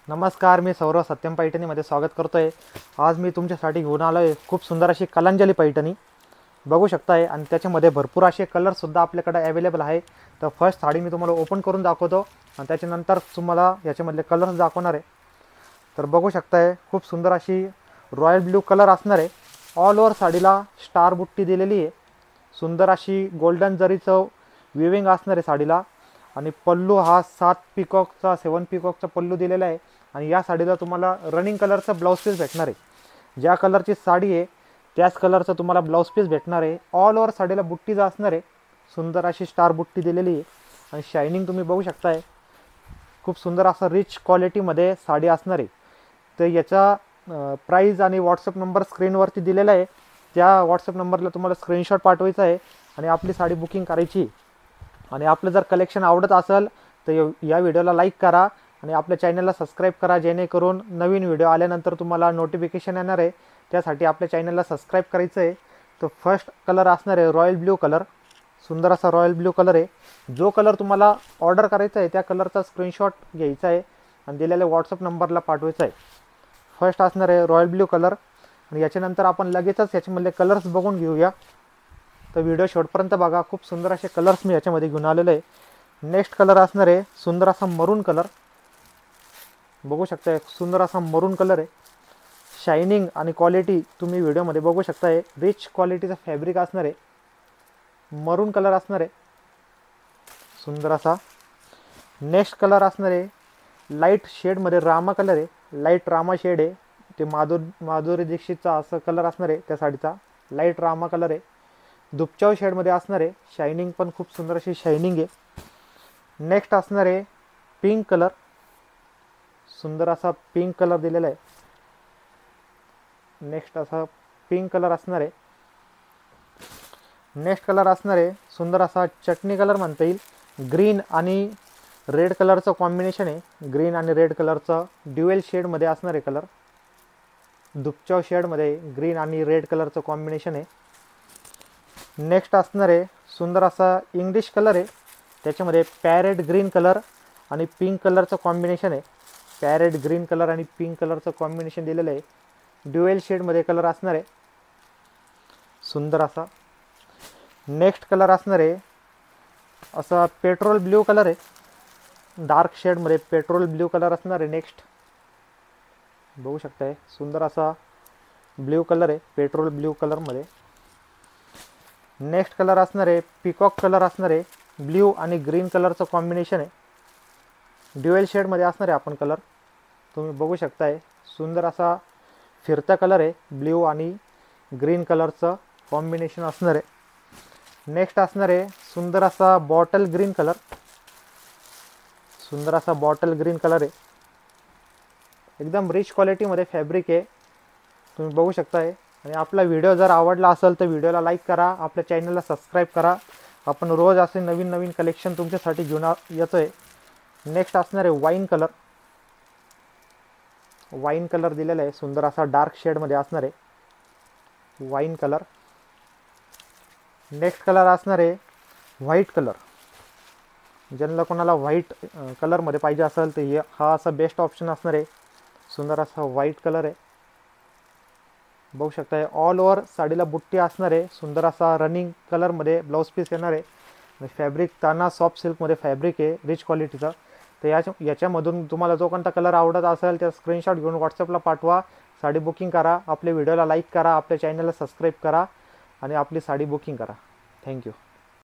नमस्कार, मी सौरव सत्यम पैठणीमध्ये स्वागत करतोय। आज मी तुमच्यासाठी घेऊन आलोय खूप सुंदर अशी कलांजली पैठणी बघू शकताय आणि त्याच्यामध्ये भरपूर असे कलर सुद्धा आपल्याकडे अवेलेबल आहे। तर फर्स्ट साडी मी तुम्हाला ओपन करून दाखवतो आणि त्याच्यानंतर तुम्हाला याच्यामधले कलर्स दाखवणार आहे। तर बघू शकताय खूप सुंदर अशी रॉयल ब्लू कलर असणार आहे। ऑल ओव्हर साडीला स्टार बुट्टी दिलेली आहे। सुंदर अशी गोल्डन जरीचं विविंग असणार आहे साडीला आणि पल्लू हा 7 पिकॉकचा पल्लू दिलेला आहे आणि या साडीला तुम्हाला रनिंग कलरचा ब्लाउज पीस भेटणार आहे। ज्या कलरची साडी आहे त्याच कलरचा तुम्हाला ब्लाउज पीस भेटणार आहे। ऑल ओव्हर साडीला बुट्टी असणार आहे, सुंदर अशी स्टार बुट्टी दिलेली आहे आणि शायनिंग तुम्ही बघू शकताय। खूप सुंदर असं रिच क्वालिटीमध्ये साडी असणार आहे। तर याचा प्राइस आणि व्हॉट्सअप नंबर स्क्रीनवरती दिलेला आहे। त्या व्हॉट्सअप नंबरला तुम्हाला स्क्रीनशॉट पाठवायचा आहे आणि आपली साडी बुकिंग करायची। आणि आपलं जर कलेक्शन आवडत असेल तर या व्हिडिओला लाईक करा आणि आपल्या चॅनलला सबस्क्राईब करा, जेणेकरून नवीन व्हिडिओ आल्यानंतर तुम्हाला नोटिफिकेशन येणार आहे। त्यासाठी आपल्या चॅनलला सबस्क्राईब करायचं आहे। तर फर्स्ट कलर असणार आहे रॉयल ब्ल्यू कलर, सुंदर असा रॉयल ब्ल्यू कलर आहे। जो कलर तुम्हाला ऑर्डर करायचा आहे त्या कलरचा स्क्रीनशॉट घ्यायचा आहे आणि दिलेल्या व्हॉट्सअप नंबरला पाठवायचा आहे। फर्स्ट असणार आहे रॉयल ब्ल्यू कलर आणि याच्यानंतर आपण लगेचच याच्यामधले कलर्स बघून घेऊया। तर व्हिडिओ शेवटपर्यंत बघा, खूप सुंदर असे कलर्स मी याच्यामध्ये घेऊन आलेले आहे। नेक्स्ट कलर असणार आहे सुंदर असा मरून कलर, बघू शकता सुंदर असा मरून कलर आहे। शायनिंग आणि क्वालिटी तुम्ही व्हिडिओमध्ये बघू शकताय, रिच क्वालिटीचा फॅब्रिक असणार आहे, मरून कलर असणार आहे सुंदर असा। नेक्स्ट कलर असणार आहे लाईट शेडमध्ये रामा कलर आहे, लाईट रामा शेड आहे, ते माधुरी दीक्षितचा असं कलर असणार आहे। त्या साडीचा लाईट रामा कलर आहे, दुपचाव शेडमध्ये असणार आहे, शायनिंग पण खूप सुंदर अशी शायनिंग आहे। नेक्स्ट असणार आहे पिंक कलर, सुंदर असा पिंक कलर दिलेला आहे। नेक्स्ट असा पिंक कलर असणार आहे। नेक्स्ट कलर असणार आहे सुंदर असा चटणी कलर म्हणता येईल, ग्रीन आणि रेड कलरचं कॉम्बिनेशन आहे। ग्रीन आणि रेड कलरचं ड्युएल शेडमध्ये असणार आहे कलर, दुपचाव शेडमध्ये ग्रीन आणि रेड कलरचं कॉम्बिनेशन आहे। नेक्स्ट असणार आहे सुंदर असा इंग्लिश कलर आहे, त्याच्यामध्ये पॅरेट ग्रीन कलर आणि पिंक कलरचं कॉम्बिनेशन आहे। पॅरेट ग्रीन कलर आणि पिंक कलरचं कॉम्बिनेशन दिलेलं आहे, ड्युएल शेडमध्ये कलर असणार आहे सुंदर असा। नेक्स्ट कलर असणार आहे असा पेट्रोल ब्ल्यू कलर आहे, डार्क शेडमध्ये पेट्रोल ब्ल्यू कलर असणार आहे। नेक्स्ट बघू शकताय सुंदर असा ब्ल्यू कलर आहे, पेट्रोल ब्ल्यू कलरमध्ये। नेक्स्ट कलर असणार आहे पिकॉक कलर असणार आहे, ब्ल्यू आणि ग्रीन कलरचं कॉम्बिनेशन आहे, ड्युएल शेडमध्ये असणार आहे आपण कलर तुम्ही बघू शकताय। सुंदर असा फिरता कलर आहे, ब्ल्यू आणि ग्रीन कलरचं कॉम्बिनेशन असणार आहे। नेक्स्ट असणार आहे सुंदर असा बॉटल ग्रीन कलर, सुंदर असा बॉटल ग्रीन कलर आहे, एकदम रिच क्वालिटीमध्ये फॅब्रिक आहे तुम्ही बघू शकताय। आणि आपला व्हिडिओ जर आवडला असेल तर व्हिडिओला लाईक करा, आपल्या चॅनलला सबस्क्राईब करा। आपण रोज असे नवीन नवीन कलेक्शन तुमच्यासाठी घेऊन येतोय। नेक्स्ट असणार आहे वाईन कलर, वाईन कलर दिलेला आहे, सुंदर असा डार्क शेडमध्ये असणार आहे वाईन कलर। नेक्स्ट कलर असणार आहे व्हाईट कलर, ज्यांना कोणाला व्हाईट कलरमध्ये पाहिजे असेल तर हा असा बेस्ट ऑप्शन असणार आहे, सुंदर असा व्हाईट कलर आहे बघू शकताय। ऑल ओव्हर साडीला बुट्टी असणार आहे, सुंदर असा रनिंग कलरमध्ये ब्लाउज पीस येणार आहे आणि फॅब्रिक ताना सॉफ्ट सिल्कमध्ये फॅब्रिक आहे रिच क्वालिटीचा। तर याच्यामधून तुम्हाला जो कोणता कलर आवडत असेल त्या स्क्रीनशॉट घेऊन व्हॉट्सअपला पाठवा, साडी बुकिंग करा, आपल्या व्हिडिओला लाईक करा, आपल्या चॅनलला सबस्क्राईब करा आणि आपली साडी बुकिंग करा। थँक्यू।